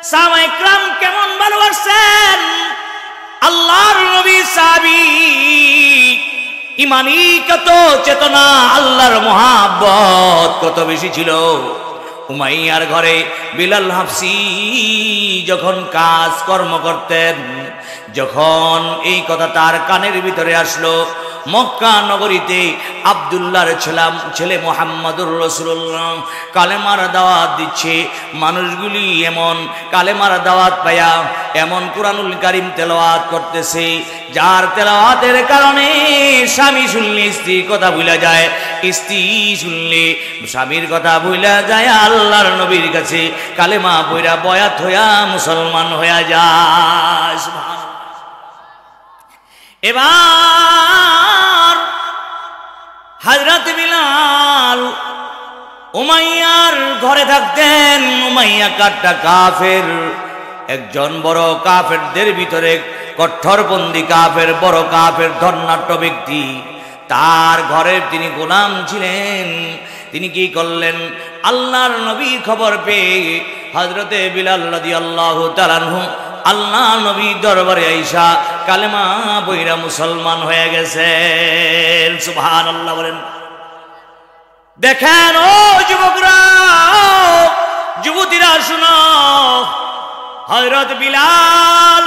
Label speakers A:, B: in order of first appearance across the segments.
A: সাহাবায়ে কেরাম কেমন ভালোবাসেন আল্লাহর নবী। সাহাবী ইমানি কত চেতনা, আল্লাহর মহাব্বত কত বেশি ছিল। উমাইয়ার ঘরে বিলাল হাফসি যখন কাজ কর্ম করতেন, যখন এই কথা তার কানের ভিতরে আসলো, মক্কা নগরীতে আব্দুল্লাহর ছেলে মুহাম্মদুর রাসূলুল্লাহ কালেমার দাওয়াত দিচ্ছে। মানুষগুলি এমন কালেমার দাওয়াত পায়া এমন কুরআনুল কারীম তেলাওয়াত করতেছে, যার তেলাওয়াতের কারণে স্বামী শুনলে স্ত্রীর কথা ভুলে যায়, স্ত্রী শুনলে স্বামীর কথা ভুলে যায়। আল্লাহর নবীর কাছে কালেমা পড়া বয়াত হইয়া মুসলমান হইয়া যায়। সুবহানাল্লাহ। এবার হযরত বিলাল উমাইয়ার ঘরে থাকতেন। উমাইয়া কাটটা কাফের, একজন বড় কাফেরদের ভিতরে কঠোরবন্দি কাফের, বড় কাফের, ধর্নাঢ্য ব্যক্তি। তার ঘরে তিনি গোলাম ছিলেন। তিনি কি করলেন? আল্লাহর নবী খবর পেয়ে হযরতে বিলাল রাদিয়াল্লাহু তাআলা আনহু আল্লাহ নবী দরবারে আইসা কালেমা পড়া মুসলমান হয়ে গেছেন। সুবহানাল্লাহ বলেন। দেখেন ও যুবকরা, যুবতীরা শুনো, হযরত বিলাল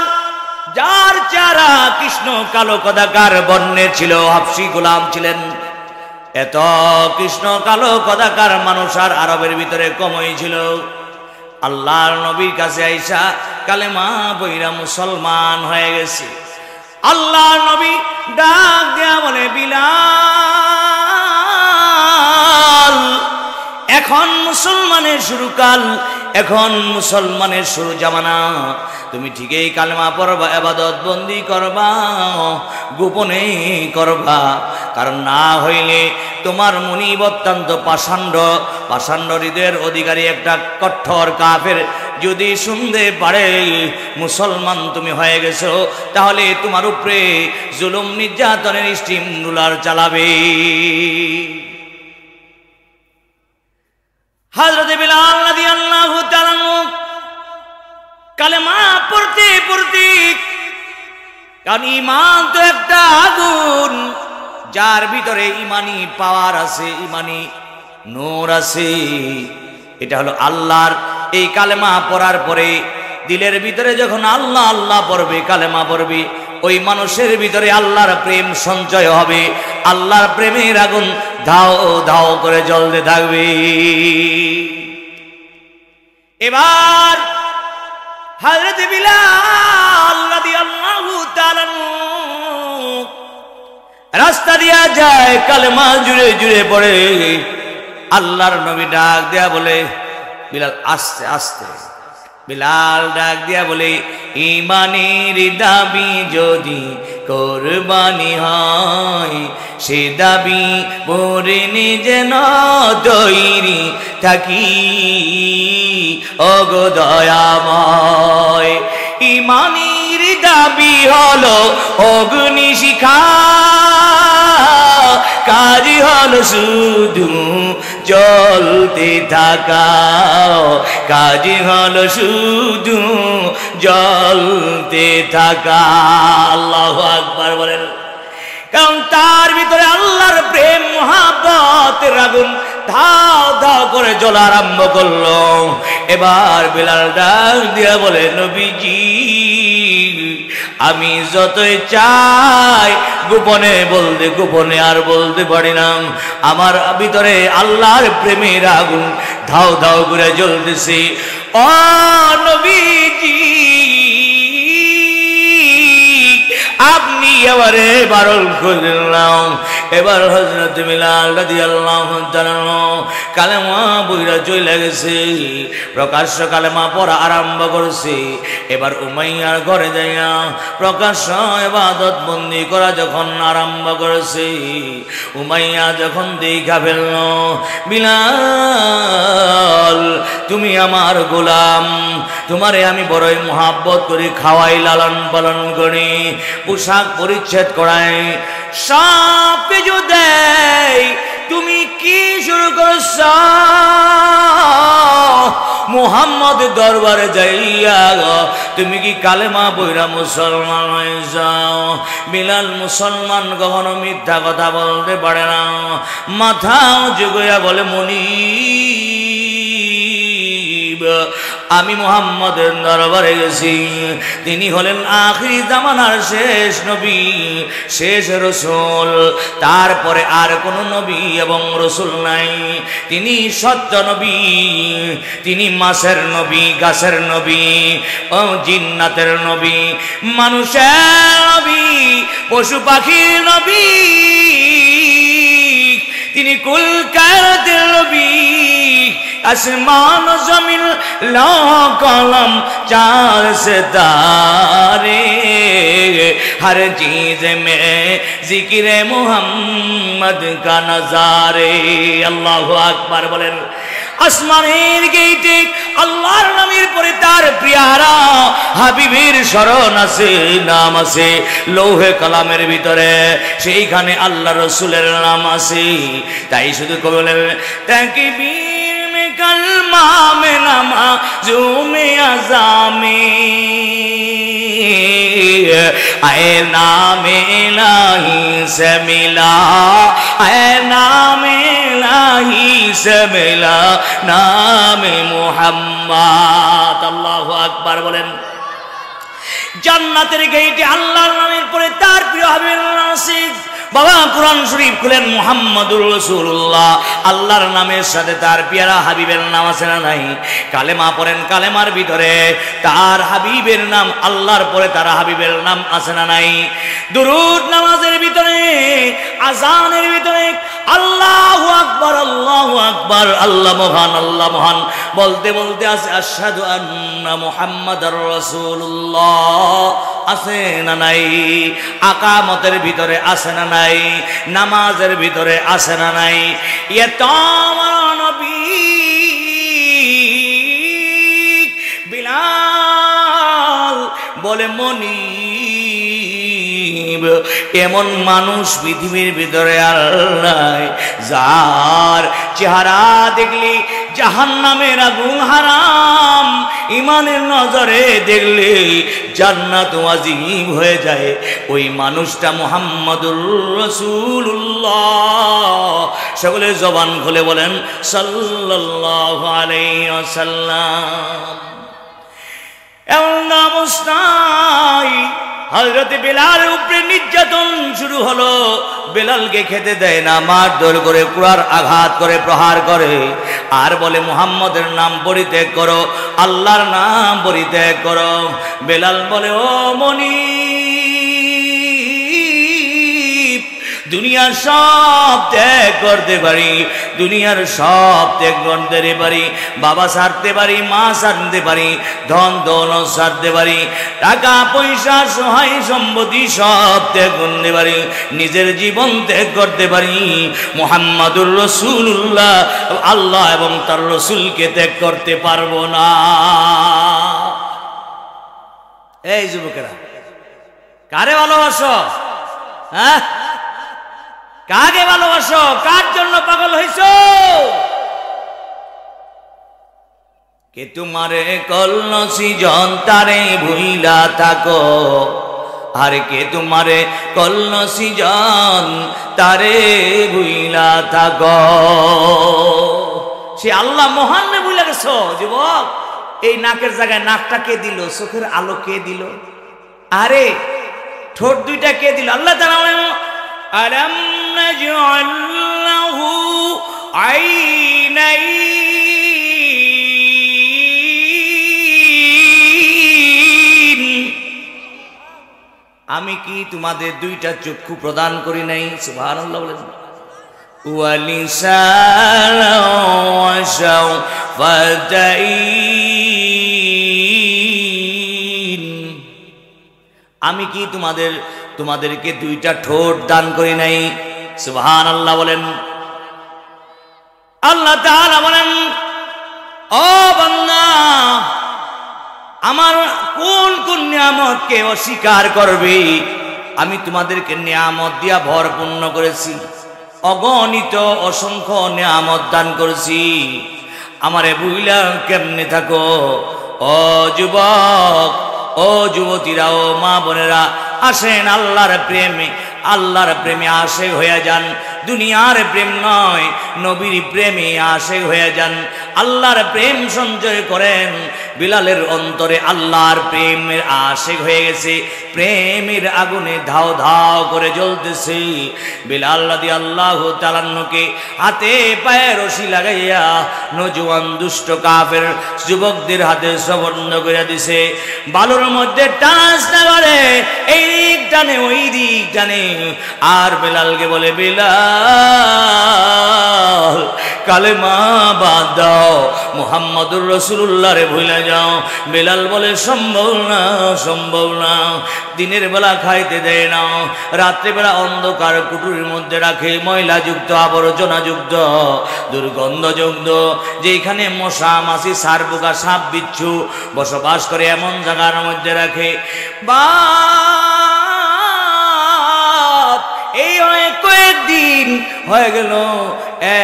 A: যার চেহারা কৃষ্ণ কালো কদাকার বর্ণের ছিল, হাবশী গোলাম ছিলেন। এত কৃষ্ণ কালো কদাকার মানুষ আর আরবের ভিতরে কমই ছিল। আল্লাহর নবীর কাছে আইসা কালেমা পড়া মুসলমান হয়ে গেছে। আল্লাহর নবী ডাক দেয়া বলে, বিলাল এখন মুসলমানের শুরু কাল, এখন মুসলমানের শুরু জামানা। তুমি ঠিকই কালেমা পড়বা, ইবাদত বন্দি করবা, গোপনে করবা, কারণ না হইলে তোমার মুনিব অত্যন্ত পাষাণ্ড হৃদয়ের অধিকারী একটা কঠোর কাফের যদি শুনতে পারে মুসলমান তুমি হয়ে গেছো, তাহলে তোমার উপরে জুলুম নির্যাতনের স্টিম রুলার চালাবে। হযরত বিলাল রাদিয়াল্লাহু তাআলা কালেমা পড়তে পড়তে, কারণ ঈমান তো একটা আগুন, যার ভিতরে ইমানি পাওয়ার আছে, ইমানি নূর আছে। এটা হলো আল্লাহর এই কালেমা পড়ার পরে দিলের ভিতরে যখন আল্লাহ আল্লাহ পড়বে, কালেমা পড়বে, ওই মানুষের ভিতরে আল্লাহর প্রেম সঞ্চয় হবে, আল্লাহর প্রেমের আগুন ধাও ধাও করে জ্বলতে থাকবে। এবার হযরত বিলাল রাদিয়াল্লাহু তাআলা রাস্তা দিয়া যায়, কালেমা জুড়ে জুড়ে পড়ে। আল্লাহর নবী ডাক দেয়া বলে, বিলাল আস্তে আস্তে। বিলাল ডাক দিয়া বলে, ঈমানের দাবি যদি কোরবানি হয়, সে দাবি পূরণে যেন তৈরি থাকি ওগো দয়াময়। ঈমানের দাবি হলো অগ্নিশিখা, কাজ হলো শুধু জ্বলতে থাকা, কাজ হলো শুধু জ্বলতে থাকা। আল্লাহু আকবার বলেন। কারণ তার ভিতরে আল্লাহর প্রেম মহাব্বতের আগুন ধাও ধাও করে জ্বলা আরম্ভ করলো। এবার বিলাল ডাক দিয়া বলে, নবীজি আমি যতই চাই গোপনে বলতে, গোপনে আর বলতে পারি না। আমার ভিতরে আল্লাহর প্রেমের আগুন ধাও ধাও করে জ্বলতেছে। ও নবীজি আপনি এবারে বারণ করলেন। এবার হযরত বিলাল রাদিয়াল্লাহু তাআলা কালেমা পড়া চলে গেছে, প্রকাশ্য কালেমা পড়া আরম্ভ করছে। এবার উমাইয়ার ঘরে যাইয়া প্রকাশ্য ইবাদত বন্দি করা যখন আরম্ভ করেছে, উমাইয়া যখন দেখা ফেলল বিলাল তুমি আমার গোলাম, তোমারে আমি বড়ই মহাব্বত করি, খাওয়াই, লালন পালন করি, পোশাক পরিচ্ছেদ করাই, সব কিছু দেয়, তুমি কি শুরু করছ? মুহাম্মদ দরবারে যাইয়া তুমি কি কালেমা বইরা মুসলমান হয়ে যাও। বিলাল মুসলমান কখনো মিথ্যা কথা বলতে পারে না, মাথা উঁচু কইরা বলে মুনিব আমি মুহাম্মদের দরবারে গেছি, তিনি হলেন আখিরি জামানার শেষ নবী, শেষ রসুল, তারপরে আর কোন নবী এবং রসুল নাই। তিনি সত্য নবী, তিনি মাছের নবী, গাছের নবী, ও জিন্নাতের নবী, মানুষের নবী, পশু পাখির নবী, তিনি কুল কায়নাতের নবী। आसमान जमीन लो कलम चार सितारे हर चीज में जिक्र मुहम्मद का नजारे। अल्लाहु अकबर बोलें। আসমানের গেটে আল্লাহর নামের পরে তার প্রিয়ারা হাবিবের শরণ আছে, নাম আছে। লৌহে কালামের ভিতরে সেইখানে আল্লাহ রসুলের নাম আছে। তাই শুধু বলেন তাকবীর মে কলমা মে নামাজু মে আযামে আয়ে নামে ইলাহি সে মিলা, আয়ে নামে ইলাহি সে মিলা নামে মুহাম্মদ। আল্লাহু আকবার বলেন। জান্নাতের গেটে আল্লাহর নামের পরে তার প্রিয় হাবিবের নাম আছে। বাবা কুরআন শরীফ খুলেন, মুহাম্মাদুর রাসূলুল্লাহ আল্লাহর নামের সাথে তার প্রিয় হাবিবের নাম আছে না নাই? কালেমা পড়েন, কালেমার ভিতরে তার হাবিবের নাম, আল্লাহর পরে তার হাবিবের নাম আছে না নাই? দুরূদ নামাজের ভিতরে, আযানের ভিতরে আল্লাহু আকবার, আল্লাহু আকবার, আল্লাহ মহান, আল্লাহ মহান বলতে বলতে আছে আশহাদু আন্না মুহাম্মাদার রাসূলুল্লাহ আছে না নাই? আকামতের ভিতরে আছে না নাই? নামাজের ভিতরে আছে না নাই? ইয়ে তো আমার নবী বিলাল বলে মনিব এমন মানুষ পৃথিবীর ভিতরে আর নাই যার চেহারা দেখলি জাহান্নামের আগুন হারাম, ইমানের নজরে দেখলে জান্নাত ওয়াজিব হয়ে যায়। ওই মানুষটা মুহাম্মাদুর রাসূলুল্লাহ। সকলে জবান খুলে বলেন সাল্লাল্লাহু আলাইহি ওয়াসাল্লাম। এমন অবস্থায় হযরত বেলালের উপরে নির্যাতন শুরু হলো। বেলালকে খেতে দেয় না, মারধর করে, কুড়ার আঘাত করে, প্রহার করে, আর বলে মুহাম্মদের নাম পরিত্যাগ করো, আল্লাহর নাম পরিত্যাগ করো। বেলাল বলে ও মনিব, দুনিয়ার সব ত্যাগ করতে পারি, দুনিয়ার সব ত্যাগ করতে পারি, বাবা ছাড়তে পারি, মা ছাড়তে পারি, ধন দৌলত ছাড়তে পারি, টাকা পয়সা সহায় সম্পত্তি সব ত্যাগ করতে পারি, নিজের জীবন ত্যাগ করতে পারি, মুহাম্মাদুর রাসূলুল্লাহ আল্লাহ এবং তার রসুলকে ত্যাগ করতে পারবো না। এই যুবকেরা, কারে ভালোবাসো? হ্যাঁ, কাকে ভালোবাসো? কার জন্য পাগল হইছো? কে তোমারে করল সৃজন তারে ভুইলা থাকো, আর কে তোমারে করল সৃজন তারে ভুইলা থাকো। সে আল্লাহ মহান রে ভুইলা গেছো? যুবক, এই নাকের জায়গায় নাকটা কে দিল? চোখের আলো কে দিল? আরে ঠোঁট দুইটা কে দিল? আল্লাহ তাআলা বলেন আলাম নাজআল লাহু আইনাইন, আমি কি তোমাদের দুইটা চক্ষু প্রদান করি নাই? সুবহানাল্লাহ বলেন। ওয়া লিসানাও ওয়া শাওফাতাইন, আমি কি তোমাদেরকে দুইটা ঠোঁট দান করি নাই? সুবহানাল্লাহ বলেন। আল্লাহ তাআলা বলেন ও বান্দা, আমার কোন কোন নিয়ামতকে অস্বীকার করবে? আমি তোমাদেরকে নিয়ামত দিয়া ভরপূর্ণ করেছি, অগণিত অসংখ্য নিয়ামত দান করেছি। আমারে বুইলা কেমনে থাকো? ও যুবক, ও যুবতীরা, ও মা বোনেরা, আসেন আল্লাহর প্রেমে, আল্লাহর প্রেমে আশেক হয়ে যান। দুনিয়ার প্রেম নয়, নবীর প্রেমে আশেক হয়ে যান। আল্লাহর প্রেম সঞ্চয় করেন। বিলালের অন্তরে আল্লাহর প্রেমের আশেক হয়ে গেছে, প্রেমের আগুনে ধাও ধাও করে জ্বলতেছে। বিলাল রাদিয়াল্লাহু তাআলা আনহুকে হাতে পায়ে রশি লাগাইয়া নজওয়ান দুষ্ট কাফের যুবকদের হাতে সবর্ণ করে দিছে। বালুর মধ্যে টানা করে এই দিক টানে ওই দিক টানে, আর বেলালকে বলে, বেলাল কালেমা বাদ দাও, মুহাম্মদুর রাসূলুল্লাহ রে ভুলে যাও। বেলাল বলে, সম্ভব না, সম্ভব না। দিনের বেলা খাইতে দেয় না, রাত্রেবেলা অন্ধকার কুটুরির মধ্যে রাখে, ময়লাযুক্ত আবর্জনাযুক্ত দুর্গন্ধযুক্ত, যেখানে মশা মাছি সার পোকা সাপ বিচ্ছু বসবাস করে এমন জায়গার মধ্যে রাখে। বা এই কয়েকদিন হয়ে গেল,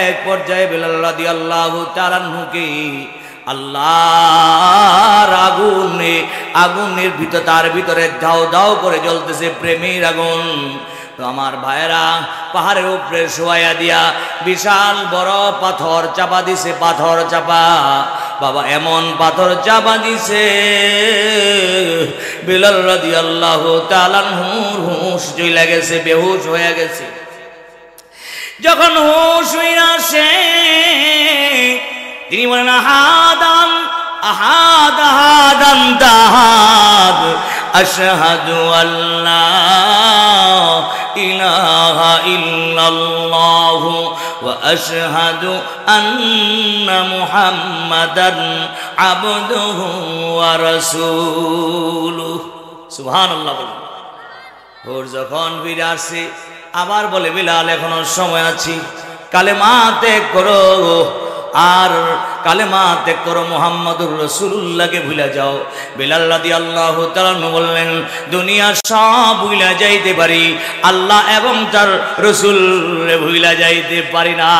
A: এক পর্যায়ে বেলাল রাদিয়াল্লাহু তাআলা আনহুকে আল্লাহর আগুনে, আগুনের ভিতর, তার ভিতরে দাও দাও করে জ্বলতেছে প্রেমের আগুন। তো আমার ভাইরা, পাহাড়ের উপরে শোয়া দিয়া বিশাল বড় পাথর চাপা দিছে, পাথর চাপা। বাবা এমন পাথর চাপা দিছে, বেলাল রাদিয়াল্লাহু তাআলা আনহুর হুঁশ চলে গেছে, বেহুশ হয়ে গেছে। যখন হুঁশ হয়ে আসে, তিনি বলেন, আহাদান আহাদ আহাদান তাহাদ, আশহাদু আল্লা ইলাহা ইল্লাল্লাহু ওয়া আশহাদু আন্না মুহাম্মাদান আবদুহু ওয়া রাসূলুহু। সুবহানাল্লাহ বলেন। ওর যখন ফিরে আসে, আবার বলে, বিলাল এখনো সময় আছে, কালেমা ত্যাগ করো, আর কালেমা ত্যাগ করো, মুহাম্মদুর রাসূলুল্লাহকে ভুলে যাও। বেলাল রাদিয়াল্লাহু তাআলা বললেন, দুনিয়া সব ভুলে যাইতে পারি, আল্লাহ এবং তার রাসূলকে ভুলে যাইতে পারি না।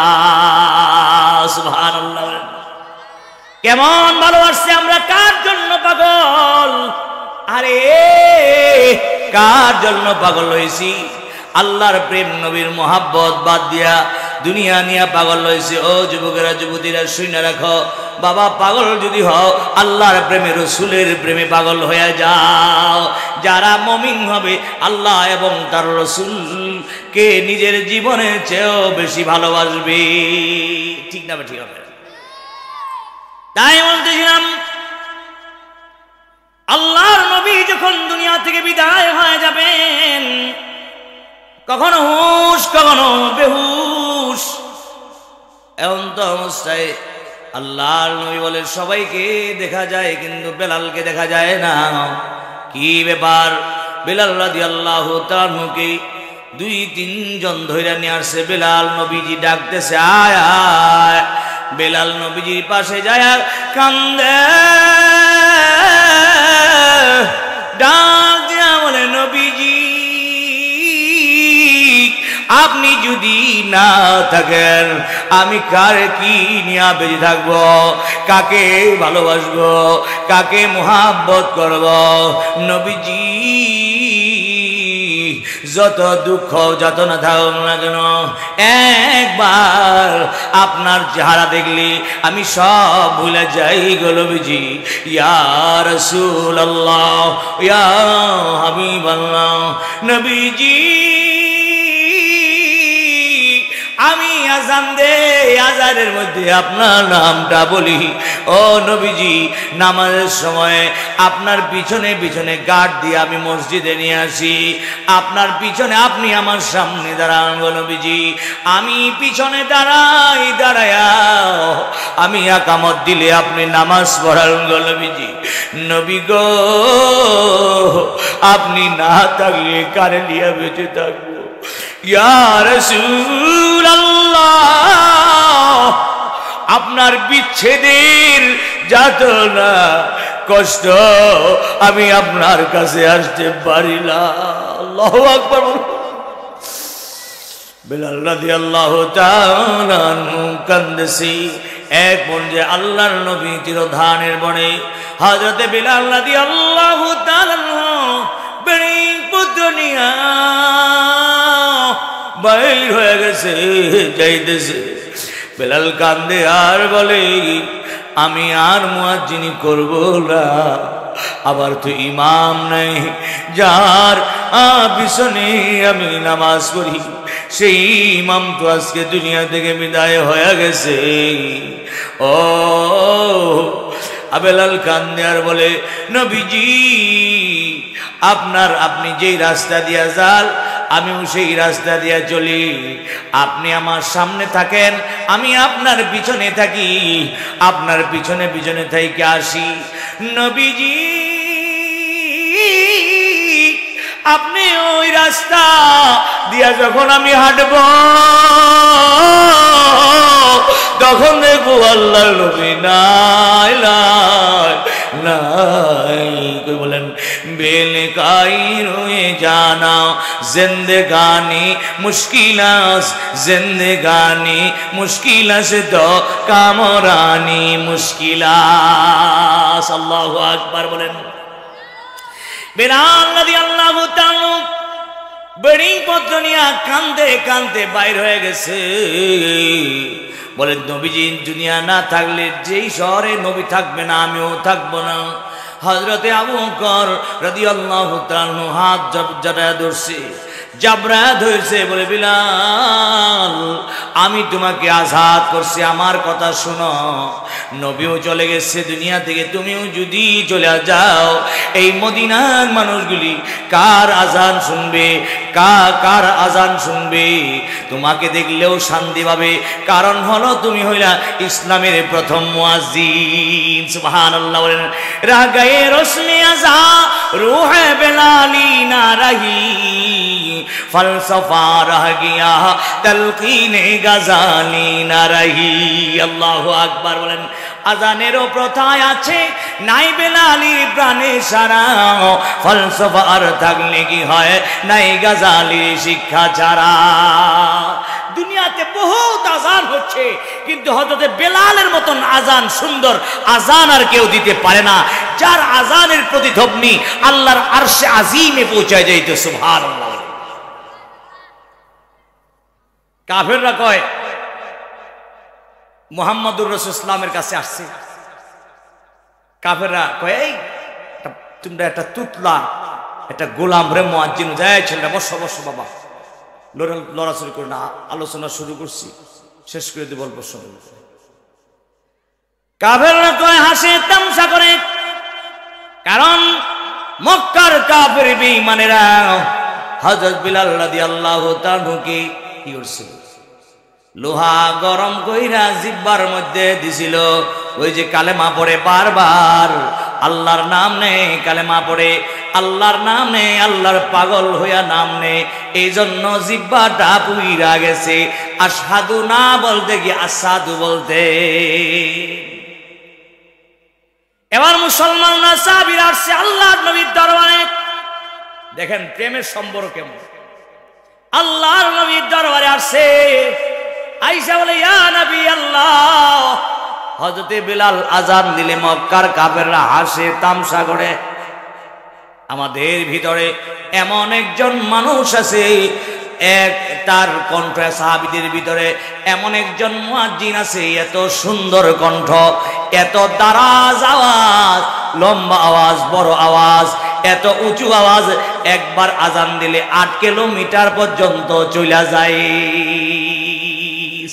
A: সুবহানাল্লাহ। কেমন ভালোবাসছি আমরা, কার জন্য পাগল? আরে কার জন্য পাগল হয়েছি? আল্লাহর প্রেম, নবীর মোহাব্বত বাদ দিয়া দুনিয়া নিয়ে পাগল হয়েছে। ও যুবকেরা, যুবতীরা, শুনে রাখো, বাবা পাগল যদি হও, আল্লাহর প্রেমে, রসুলের প্রেমে পাগল হয়ে যাও। যারা মুমিন হবে, আল্লাহ এবং তার রসুলকে নিজের জীবনের চেয়েও বেশি ভালোবাসবে। ঠিক না? ঠিক হবে। তাই বলতেছিলাম, আল্লাহর নবী যখন দুনিয়া থেকে বিদায় হয়ে যাবেন, কখনো হুঁশ, কখনো বেহুশ, এমন তো অবস্থায় আল্লাহর নবী বলে, সবাইকে দেখা যায় কিন্তু বেলালকে দেখা যায় না। কি ব্যাপার? বেলাল রাদিয়াল্লাহু তাআলা আনহুকে 2-3 জন ধইরা নিয়ে আসছে। বেলাল নবীজি ডাকতেছে, আয় আয়। বেলাল নবীজির পাশে যায় কান্দে, ডাক দিয়া বলে, নবীজি আপনি যদি না থাকেন, আমি কার কি নিয়ে বেঁচে থাকবো? কাকে ভালোবাসবো? কাকে মুহাব্বত করব? নবীজি যত দুঃখ যত না থাকুক না কেন, একবার আপনার চেহারা দেখলে আমি সব ভুলে যাই গো নবীজি। ইয়া রাসূলুল্লাহ, ইয়া হাবিবাল্লাহ। নবীজি আমি আযান দে, আযানের মধ্যে আপনার নামটা বলি। ও নবীজি, নামাজের সময় আপনার পিছনে পিছনে গার্ড দিয়ে আমি মসজিদে নিয়ে আসি। আপনার পিছনে আপনি আমার সামনে দাঁড়ান গো নবীজি। আমি পিছনে দাঁড়াই, দাঁড়ায়া আমি একামত দিলে আপনি নামাজ পড়ান গো নবীজি। নবী গো, আপনি না থাকলে কারে নিয়ে বেঁচে থাকবো? ইয়া রাসূলুল্লাহ, আপনার বিচ্ছেদের যাতনা কষ্ট আমি আপনার কাছে আসতে পারি না। আল্লাহু আকবার। বেলাল রাদিয়াল্লাহু তাআলা কান্দেছি। এক পর্যায়ে আল্লাহর নবী চিরধানের বনে হযরতে বিলাল রাদিয়াল্লাহু তাআলা বেড়ি পুত্র নিয়া বাইর হয়ে গেছে, যাইতেছে। বিলাল কান্দে আর বলে, আমি আর মুয়াজ্জিনি করব না। আবার তো ইমাম নাই, যার পিছনে আমি নামাজ পড়ি সেই ইমাম তো আজকে দুনিয়া থেকে বিদায় হয়ে গেছে। ও বিলাল কান্দে আর বলে, নবীজি আপনি যেই রাস্তা দিয়া যান আমিও সেই রাস্তা দিয়া চলি। আপনি আমার সামনে থাকেন, আমি আপনার পিছনে থাকি, আপনার পিছনে পিছনে থেকে আসি। নবীজি আপনি ওই রাস্তা দিয়া যখন আমি হাঁটব তখন দেখবো আল্লাহর নবী নাই নাই নাই। কই বলেন, বেলকাই রয়ে জানা জিন্দেগানি মুশকিলাস, জিন্দেগানি মুশকিলাস তো কামরানি মুশকিলাস। আল্লাহু আকবার বলেন। বিলাল রাদিয়াল্লাহু তাআলা বেড়ি পত্র নিয়ে কান্দে কান্দে বাইর হয়ে গেছে। বলেন, নবীজি দুনিয়া না থাকলে যেই শহরে নবী থাকবে না আমিও থাকবো না। হযরতে আবু বকর রাদিয়াল্লাহু তাআলা হাত জড়ায় ধরছে, জাবরায়া ধরছে, বলে বিলাল আমি তোমাকে আজাদ করছি, আমার কথা শোনো। নবীও চলে গেছে দুনিয়া থেকে, তুমিও যদি চলে যাও এই মদিনার মানুষগুলি কার আজান শুনবে, কার আজান শুনবে? তোমাকে দেখলেও শান্তি পাবে, কারণ হলো তুমি হইলা ইসলামের প্রথম মুয়াজ্জিন। সুবহানাল্লাহ বলেন। রাগায়ে রোশনি আজা রূহে বেলালি না রহি, ফলসফা রহ গিয়া তলকিনে গজালি না রহি। আল্লাহু আকবার বলেন। আজানেরও প্রথায় আছে, নাই বেলালির প্রাণে সারা, ফলসফা আর থাকলে কি হয়, নাই গজালির শিক্ষা ছাড়া। দুনিয়াতে বহুত আজান হচ্ছে, কিন্তু হযরতে বেলালের মতন আজান, সুন্দর আজান আর কেউ দিতে পারে না, যার আজানের প্রতিধ্বনি আল্লাহর আরশে আজিমে পৌঁছায় যাইতে। সুবহানাল্লাহ। কাফেররা কয় মুহাম্মদুর রাসূলুল্লাহ ইসলামের কাছে আসছে। কাফেররা কয়, এই তোমরা একটা তুতলা, একটা গোলাম রে মুয়াজ্জিন যায়, ছেলেটা বসো বসো বাবা, লড়াচড়ি করে না, আলোচনা শুরু করছি, শেষ করে দিব অল্প সময়। কাফেররা কয়, হাসে তামসা করে, কারণ মক্কার কাফের বেঈমানেরা হযরত বিলাল রাদিয়াল্লাহু তাআলা কি করছিল, লোহা গরম কইরা জিহ্বার মধ্যে দিছিল। ওই যে কালেমা পড়ে বারবার, আল্লাহর নাম নেই, কালেমা পড়ে আল্লাহর নাম নেই, আল্লাহর পাগল হইয়া নাম নেই, এই জন্য জিহ্বাটা পুইরা গেছে। আশহাদু না বলতে গিয়ে আসাদু বলতে। এবার মুসলমানরা সাহাবীরা আসছে আল্লাহর নবীর দরবারে। দেখেন প্রেমের সম্পর্ক কেমন। আল্লাহর নবীর দরবারে আসছে, আয়েশা বলে, ইয়া নবী আল্লাহ। হযরতে বিলাল আযান দিলে মক্কার কাফেররা হাসে তামসা করে। আমাদের ভিতরে এমন একজন মানুষ আছে, তার কণ্ঠ, সাহাবীদের ভিতরে এমন একজন মুয়াজ্জিন আছে, এত সুন্দর কণ্ঠ, এত দারাজ আওয়াজ, লম্বা আওয়াজ, বড় আওয়াজ, এত উঁচু আওয়াজ, একবার আজান দিলে 8 কিলোমিটার পর্যন্ত চলে যায়।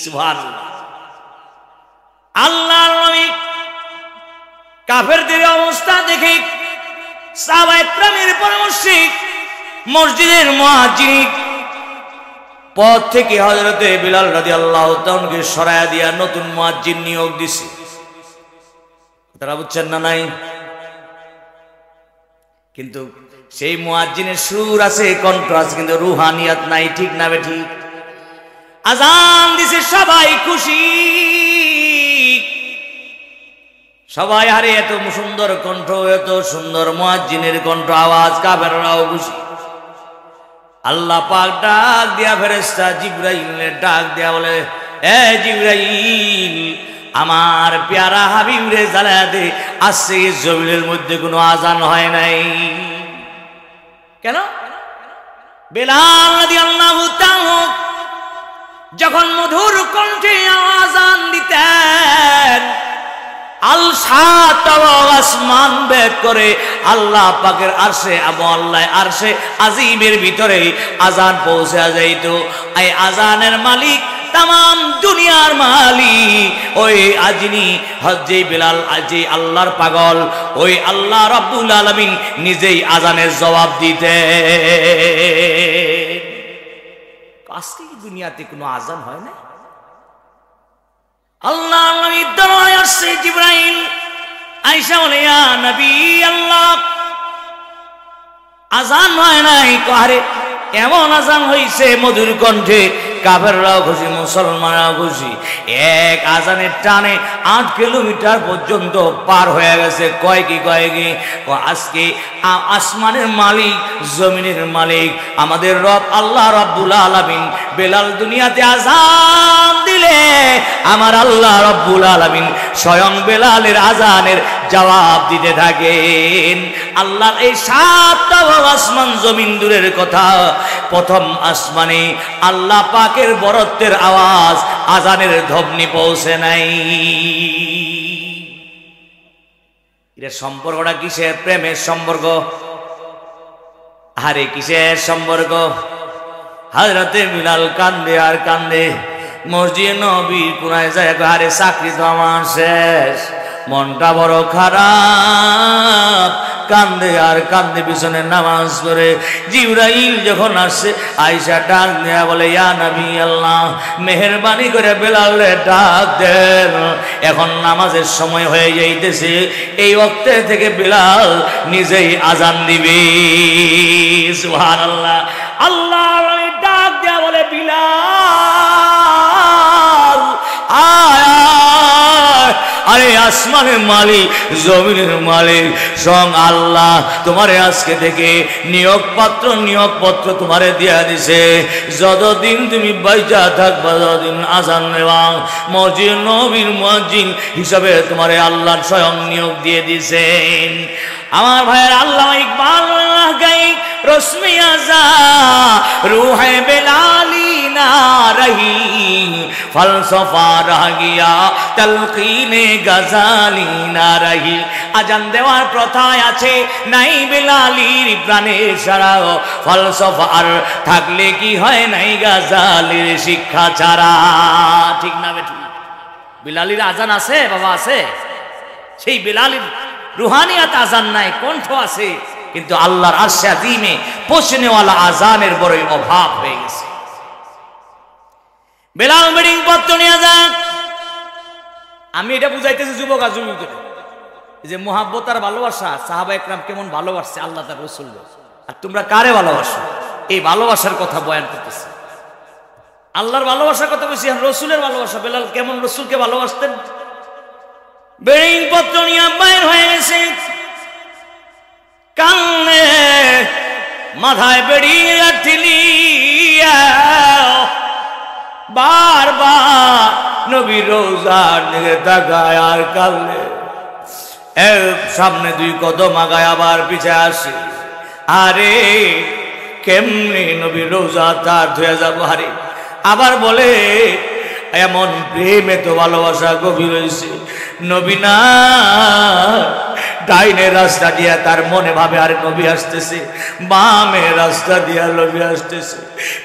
A: সুবহানাল্লাহ। আল্লাহর নবী কাফেরদের অবস্থা দেখে সাহাবায়ে কেরামের পরামর্শে মসজিদের মুয়াজ্জিন পদ থেকে হযরতে বিলাল রাদিয়াল্লাহু তাআলাকে সরায়া দিয়া নতুন মুয়াজ্জিন নিয়োগ দিছে। তারা বুঝছেন না? নাই। কিন্তু সেই মুয়াজ্জিনের সুর আছে, কণ্ঠ আছে, কিন্তু রুহানিয়াত নাই। ঠিক না বে ঠিক? আজান দিছে, সবাই খুশি, সবাই, আরে এত সুন্দর কণ্ঠ, এত সুন্দর মুয়াজ্জিনের কণ্ঠ, আওয়াজ, কাফেররাও খুশি। আল্লাহ পাক ডাক দিয়া ফেরেশতা জিবরাইলের ডাক দিয়া বলে, এ জিবরাইল, আমার প্যারা হাবিব রে জ্বালায়া দে। আজকে জমিনের মধ্যে কোনো আজান হয় নাই কেন? বেলাল রাদিয়াল্লাহু তাআলা যখন মধুর কণ্ঠে আজান দিতেন, আল সাত আসমান বেদ করে আল্লাহ পাকের আরশে আল্লাহ আরশে আজিমের ভিতরে আজান পৌঁছে যাইত। এই আজানের মালিক তাম দুনিয়ার মালিক ওই আজনি হজ্জে বেলাল, আজি আল্লাহর পাগল, ওই আল্লাহ রাব্বুল আলামিন নিজেই আজানের জবাব দিতে। আজকে কি দুনিয়াতে কোনো আজান হয় না? আল্লাহ নবীর দরবারে আসছে জিবরাইল, আয়েশা বলে ইয়া নবী আল্লাহ আজান হয় নাই। আরে এমন আজান হইছে মধুর কণ্ঠে, কাফেররাও খুশি মুসলমানরাও খুশি। এক আজানের টানে 8 কিলোমিটার পর্যন্ত পার হয়ে গেছে। কয় কি আজকে আসমানের মালিক, জমিনের মালিক আমাদের রব আল্লাহ রাব্বুল আলামিন বেলাল দুনিয়াতে আজান দিলে আমার আল্লাহ রাব্বুল আলামিন স্বয়ং বেলালের আজানের জবাব দিতে থাকেন। আল্লাহর এই 7টা আসমান জমিন দূরের কথা, প্রথম আসমানে আল্লাহ পাকের বরত্বের আওয়াজ, আজানের ধ্বনি পৌঁছে নাই। এর সম্পর্কটা কিসের? প্রেমের সম্পর্ক। আরে কিসের সম্পর্ক? হযরতে বিলাল কান্দে আর কান্দে, মসজিদে নবীর কোনায় যায়, আরে চাকরি তো আমার শেষ, মনটা বড় খারাপ, কান্দে আর কান্দে পিছনে নামাজ পড়ে। জিবরাইল যখন আসছে, আয়েশা ডাক দেয়া বলে ইয়া নবী আল্লাহ মেহেরবানি করে বেলালে ডাক দেন, এখন নামাজের সময় হয়ে যাইতেছে, এই ওয়াক্তে থেকে বেলাল নিজেই আজান দিবে। সুবহানাল্লাহ। আল্লাহ ডাক দেয়া বলে বিলাল আয়, আরে আসমানের মালিক, জমিনের মালিক স্বয়ং আল্লাহ তোমারে আজকে থেকে নিয়োগপত্র তোমারে দিয়া দিছে। যতদিন তুমি বাইচা থাকবা, যতদিন আজান নেওয়া, মসজিদ নবীর মুয়াজ্জিন হিসাবে তোমারে আল্লাহ স্বয়ং নিয়োগ দিয়ে দিছেন। আমার ভাইয়ের আল্লাহ ইকবাল গাই রশ্মি আজা রুহে বেলালি না রহি, ফলসফা রহ গিয়া তলকিনে গজালি না রহি। আজান দেওয়ার প্রথায় আছে নাই বেলালির প্রাণে সারাও, ফলসফা আর থাকলে কি হয় নাই গজালির শিক্ষা ছাড়া। ঠিক না বেঠিক? বেলালির আজান আছে বাবা, আছে। সেই বেলালির রুহানিয়াত আজান নাই, কণ্ঠ আছে, কিন্তু আল্লাহর আরশে আজিমে পৌঁছনেওয়ালা আজানের বড়ই অভাব হয়ে গেছে। বেলাল মিটিং পত্র নিয়ে যান। আমি এটা বুঝাইতেছি যুবক আর যুবকদের যে মুহাব্বত আর ভালোবাসা, সাহাবা একরাম কেমন ভালোবাসছে আল্লাহ তার রাসূল, আর তোমরা কারে ভালোবাসো, এই ভালোবাসার কথা বয়ান করতেছে। আল্লাহর ভালোবাসার কথা বলছি, আর রসুলের ভালোবাসা। বেলাল কেমন রসুলকে ভালোবাসতেন। বেড়িং পত্র নিয়ে বাইর হয়ে গেছে, কানে মাথায় বেড়ি রাখলিয়া বারবার নবী রোজার দিকে তাকায় আর কালে সামনে 2 কদম আগায় আবার পিছে আসে। আরে কেমনি নবী রোজা তার ধুয়ে যাবো, হারে আবার বলে এমন প্রেমে তো ভালোবাসা গভীর হয়েছে। নবী না ডাইনের রাস্তা দিয়া তার মনে ভাবে আর নবী আসতেছে, বামে রাস্তা দিয়া নবী আসতেছে,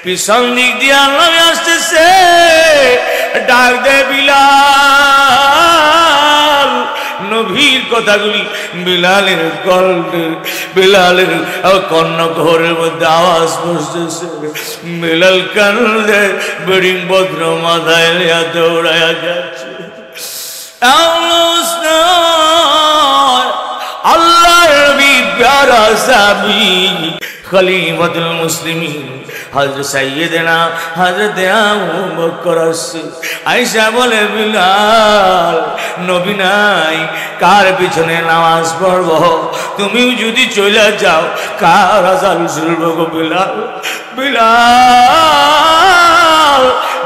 A: পিছন দিক দিয়া নবী আসতেছে। ডাক দে বিলাল। নবীর কথাগুলি বিলালের বিলালের কর্ণঘরের মধ্যে আওয়াজ বসতেছে। বিলাল কান্দে, বেডিং ভদ্র মাথায় লিয়া দৌড়ায়া যাচ্ছে। আল্লাহর নবী প্যারা সাহাবী খলিফাতুল মুসলিমিন হযরত সাইয়্যিদনা হযরত আবু বকর আয়েশা বলে বিলাল নবী নাই, কার পিছনে নামাজ পড়ব? তুমি যদি চলে যাও কার আজান শুনবো গো বিলাল? বিলাল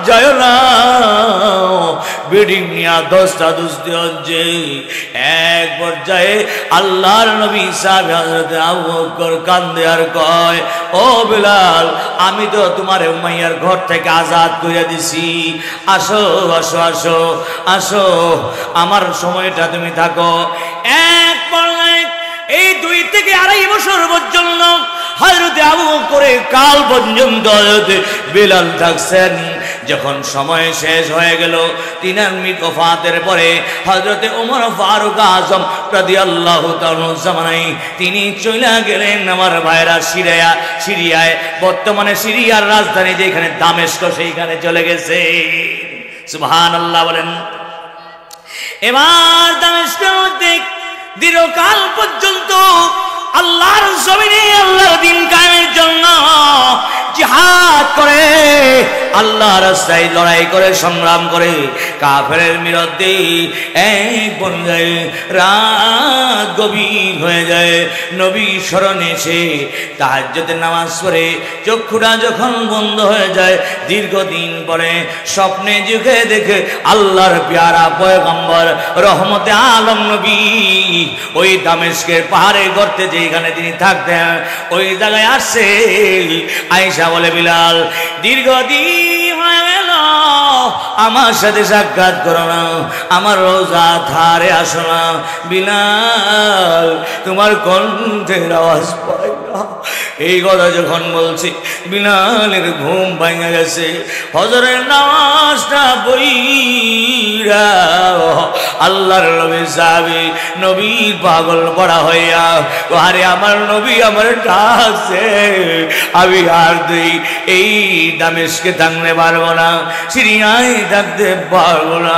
A: যায় না, বেডিং নিয়া দস্তা দুস্তি হচ্ছে। এক পর্যায়ে আল্লাহর নবী সাহেব হযরত আবু বকর কান্দে আর কয়, ও বিলাল, আমি তো তোমার উমাইয়ার ঘর থেকে আজাদ করে দিছি, আসো আসো আসো আসো, আমার সময়টা তুমি থাকো। এক পর্যায়ে এই 2 থেকে 2.5 বছর পর্যন্ত হযরত আবু বকরের কাল পর্যন্ত বিলাল থাকছেন। যখন সময় শেষ হয়ে গেল, তিনার ওফাতের পরে হযরতে ওমর ফারুক আজম রাদিয়াল্লাহু তাআলা জামানায় তিনি চলে গেলেন আমার ভাইরা সিরিয়ায়, বর্তমানে সিরিয়ার রাজধানী যেখানে দামেস্ক, সেইখানে চলে গেছে। সুবহানাল্লাহ বলেন। এবার দামেস্কের মধ্যে দীর্ঘকাল পর্যন্ত আল্লাহর জমিনে আল্লাহর দ্বীন কায়েমের জন্য জিহাদ করে, আল্লাহর রাস্তায় লড়াই করে, সংগ্রাম করে কাফেরের বিরুদ্ধে। এক পর্যায়ে রাত গভীর হয়ে যায়, নবী স্মরণে এসে তাহাজ্জুদের নামাজ পড়ে চক্ষুটা যখন বন্ধ হয়ে যায়, দীর্ঘদিন পরে স্বপ্নে যুগে দেখে আল্লাহর পেয়ারা পয়গম্বর রহমতে আলম নবী ওই দামেস্কের পাহাড়ে গর্তে যেখানে তিনি থাকতেন ওই জায়গায় আসছে। আয়েশা বলে, বিলাল, দীর্ঘদিন হয়ে গেল আমার সাথে সাক্ষাৎ করো না, আমার রোজা ধারে আসো না, বিলাল তোমার কণ্ঠের আওয়াজ পাই না। এই কথা যখন বলছি, বিলালের ঘুম ভেঙে গেছে। ফজরের নামাজটা পড়িরা আল্লাহর নবী সাহাবী নবীর পাগল পড়া হইয়া, আরে আমার নবী আমার ডাকছে, আমি আর এই দামেস্কে থাকতে পারবো না, সিরিয়ায় থাকতে পারবো না।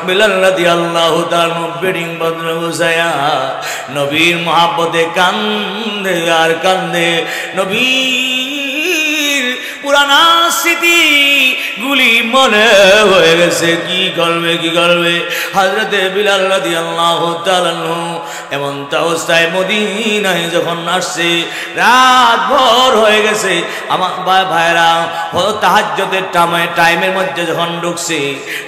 A: বিলাল রাদিয়াল্লাহু তাআলা বেডিং বদল গুছায়া নবীর মহব্বতে কান্দে আর কান্দে। নবীর পুরানা স্মৃতি গুলি মনে হয়ে গেছে, কি করবে কি করবে। হযরতে বিলাল রাদিয়াল্লাহু তাআলা এমন অবস্থায় মদিনায় যখন আসছে, রাত ভোর হয়ে গেছে, আমার ভাইরা তাহাজ্জুদের টাইমের মধ্যে যখন ঢুকছে,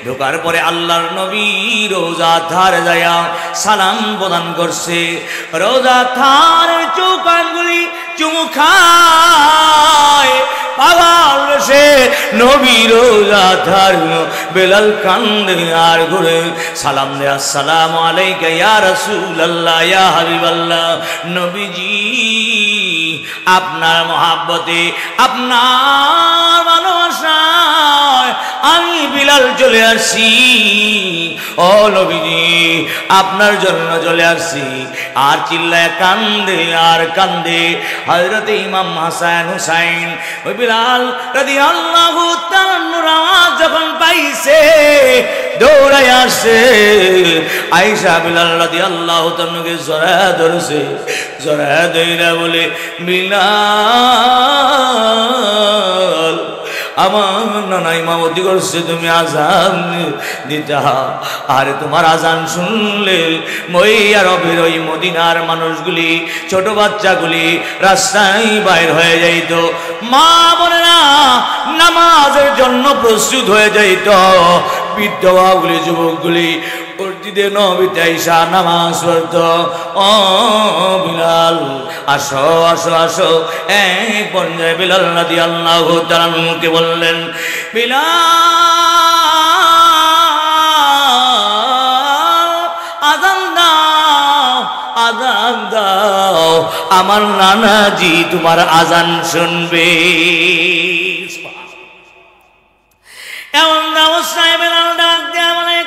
A: ঢোকার পরে আল্লাহর নবী রোজা ধারে যায়া সালাম প্রদান করছে। রোজা ধারের চৌকানগুলি চুমু খায়, পাগল বেশে নবী রোজা ধার। বেলাল কান্দে আর ঘুরে সালাম দে, আসসালামু আলাইকা ইয়া রাসূলুল্লাহ ইয়া হাবিবাল্লাহ। নবীজি আপনার মহাব্বতে, আপনার ভালোবাসায় আমি বিলাল চলে আসছি। ও নবীজি, আপনার জন্য চলে আসছি। আর চিল্লায় কান্দে আর কান্দে। হযরতে ইমাম হাসান হুসাইন ওই বিলাল রাদিয়াল্লাহু তাআলার আওয়াজ যখন পাইছে দৌড়ায় আসছে। আয়েশা বিলাল রাদিয়াল্লাহু তাআলাকে জড়ায় ধরছে, জড়ায় ধরে বলে, বিলাল আমার নানা ইমামতি করছে, তুমি আজান দিতা। আরে তোমার আজান শুনলে মই আরবের ওই মদিনার মানুষগুলি, ছোট বাচ্চাগুলি রাস্তায় বাইর হয়ে যাইত, মা বোনেরা নামাজের জন্য প্রস্তুত হয়ে যাইত, বিধবাগুলি যুবকগুলি মসজিদে নবীতে আইসা নামাজ পড়ত। ও বিলাল আসো আসো আসো। এক পর্যায়ে বিলাল রাদিয়াল্লাহু তাআলা কে বললেন, বিলাল আযান দাও, আযান দাও, আমার নানাজি তোমার আযান শুনবে। এমন অবস্থায় বিলাল ডাক দেয়া বলে,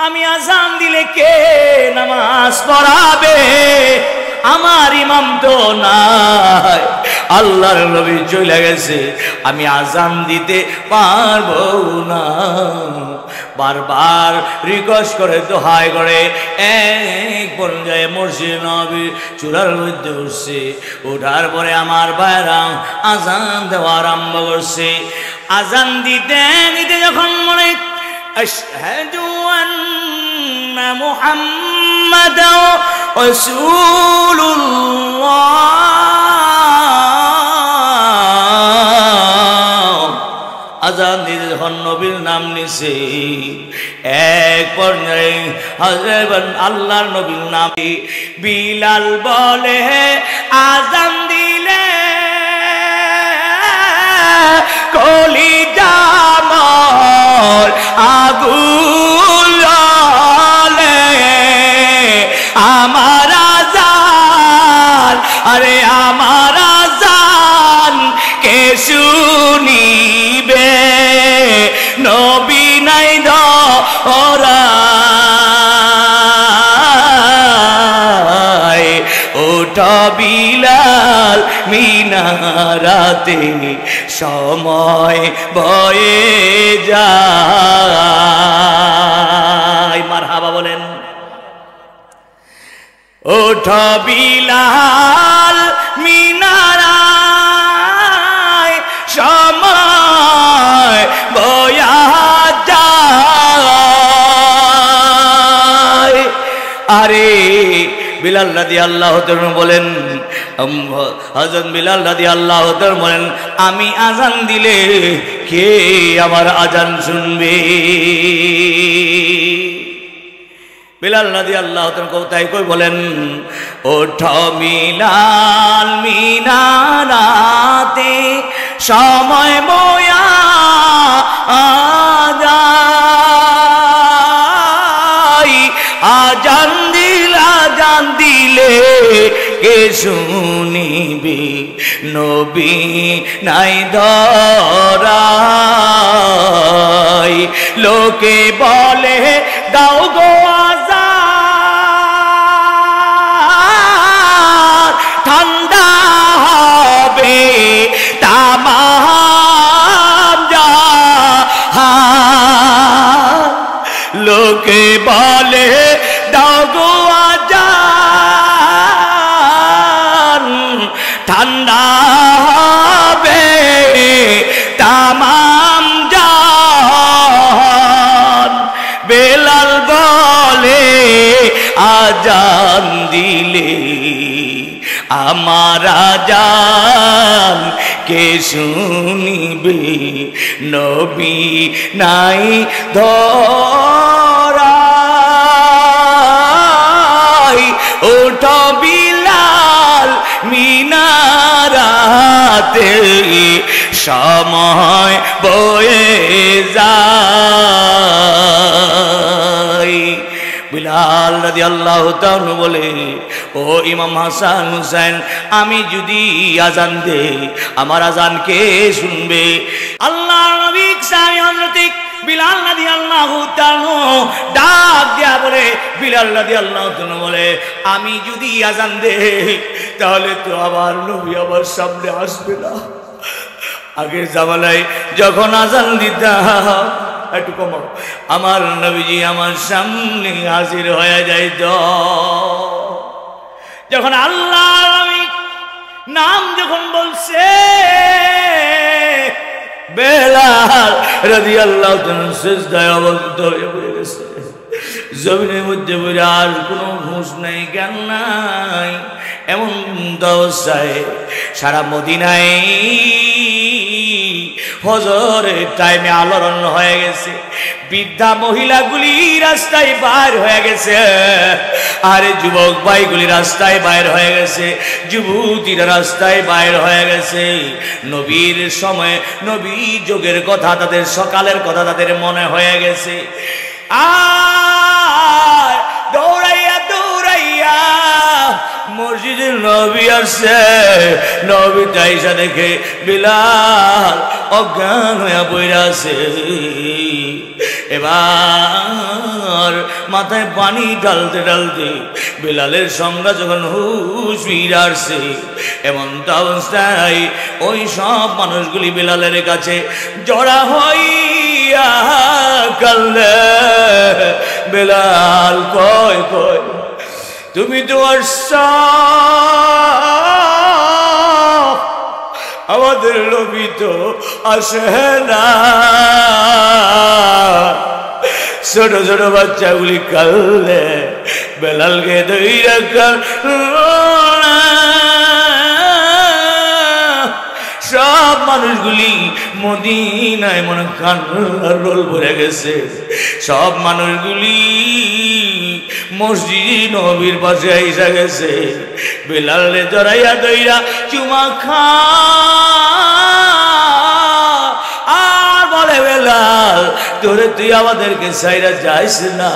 A: আমি আজান দিলে কে নামাজ পড়াবে? আমার ইমাম তো নাই, আল্লাহর নবী চলে গেছে, আমি আজান দিতে পারবো না। বারবার রিকোয়েস্ট করে দোহাই করে এক পর্যায়ে মসজিদ নবী চূড়ার মধ্যে উঠছে। ওঠার পরে আমার ভাইরা আজান দেওয়া আরম্ভ করছে। আজান দিতে দিতে যখন মনে আশহাদু আন্না মুহাম্মাদান রাসূলুল্লাহ, আজান দিতে যখন নবী নবীর নাম নিছে এক পর্যায়ে হযরত আল্লাহর নবীর নাম বিলাল বলে আযান দিলে কলিজা মোর আগুন জ্বলে আমার আযান আরে আমার আযান কে শুনিবে নবী নাই ধরায় ওঠা বিলাল মিনারাতে সময় বয়ে যায় মারহাবা বলেন ওঠা বিলাল মিনারায় সময় বয়া যায় আরে বিলাল রাদিয়াল্লাহু তাআলা বলেন হযরত বিলাল রাদিয়াল্লাহু তাআলা বলেন আমি আযান দিলে কে আমার আযান শুনবে বিলাল রাদিয়াল্লাহু তাআলা কোথায় কই বলেন ওঠো বিলাল মিনারাতে সময় বয়া যায় আযান দিলে কে শুনিবে নবী নাই ধরায় লোকে বলে দাও গো আযান ঠান্ডা হবে তামাম জাহান লোকে বলে দাও গো আযান ঠান্ডা হবে তামাম জাহান বেলাল বলে আযান দিলে আমার আযান কে শুনিবে নবী নাই ধরায় ওঠো বিলাল মিনারাতে সময় বয়ে যায় বিলাল রাদিয়াল্লাহু তাআলা বলে ও ইমাম হাসান হুসাইন আমি যদি আযান দেই আমার আযান কে শুনবে আল্লাহর নবী সামি হযরত বিলাল রাদিয়াল্লাহু তাআলা ডাক দিয়া বলে বিলাল রাদিয়াল্লাহু তাআলা বলে আমি যদি আযান দেই তাহলে তো আমার নবী আমার সামনে আসবে না আগের জামানায় যখন আযান দিতাম একটু কমাও আমার নবীজি আমার সামনে হাজির হয়ে যাইত যখন আল্লাহর নবী নাম যখন বলছে বেলাল রাদিয়াল্লাহু তাআলা সিজদায় অবস্থিত হয়ে পড়ে গেছে জমিনের মধ্যে পড়ে আর কোনো হুঁশ নাই জ্ঞান নাই এমন অবস্থায় সারা মদিনায় ফজরের টাইমে আলোড়ন হয়ে গেছে বৃদ্ধা মহিলাগুলি রাস্তায় বাইর হয়ে গেছে আরে যুবক ভাইগুলি রাস্তায় বাইর হয়ে গেছে যুবতীরা রাস্তায় বাইর হয়ে গেছে নবীর সময় নবী যুগের কথা তাদের সকালের কথা তাদের মনে হয়ে গেছে আর দৌড়াইয়া দৌড়াইয়া মসজিদে নবী আসছে নবী তাইসা দেখে বিলাল অজ্ঞান হইয়া পড়ে আছে এবার মাথায় পানি ঢালতে ঢালতে বিলালের সঙ্গে যখন হুশ ফিরে আসছে এমন অবস্থায় ওই সব মানুষগুলি বিলালের কাছে জড়া হইয়া কান্দে বিলাল কয় কয় তুমি তো আমাদের নবী তো আসে না ছোট ছোট বাচ্চাগুলি কাঁদলে বেলালকে ধইরা সব মানুষগুলি মদিনায় মনে কান্নার রোল ভরে গেছে। সব মানুষগুলি মসজিদ নবীর পাশে আইসা গেছে। বেলালে জড়াইয়া দইরা চুমা খা আর বলে, বেলাল তোরে তুই আমাদেরকে সাইরা যাইস না।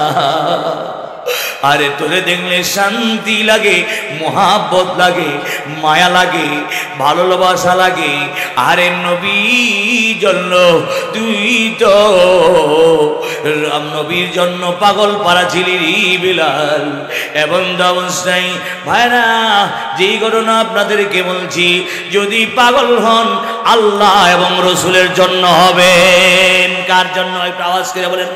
A: আরে তোরে দেখলে শান্তি লাগে, মোহাব্বত লাগে, মায়া লাগে, ভালোবাসা লাগে। আরে নবীর জন্য তুই তো রাম নবীর জন্য পাগল পারা ছিলি রে বেলাল। এবং অবস্থায় ভাইরা যেই ঘটনা আপনাদেরকে বলছি, যদি পাগল হন আল্লাহ এবং রসুলের জন্য হবেন। কার জন্য? একটু আওয়াজ করে বলেন।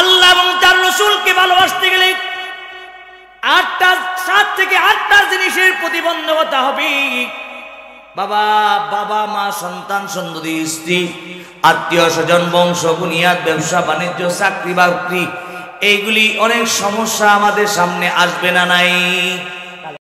A: আল্লাহ এবং তার রসুলকে ভালোবাসতে গেলে 7 থেকে 8টা জিনিসের প্রতিবন্ধকতা হবে। বাবা, মা, সন্তান, সন্ততি, স্ত্রী, আত্মীয় স্বজন, বংশ, বুনিয়াদ, ব্যবসা বাণিজ্য, চাকরি বাকরি, এইগুলি অনেক সমস্যা আমাদের সামনে আসবে না নাই?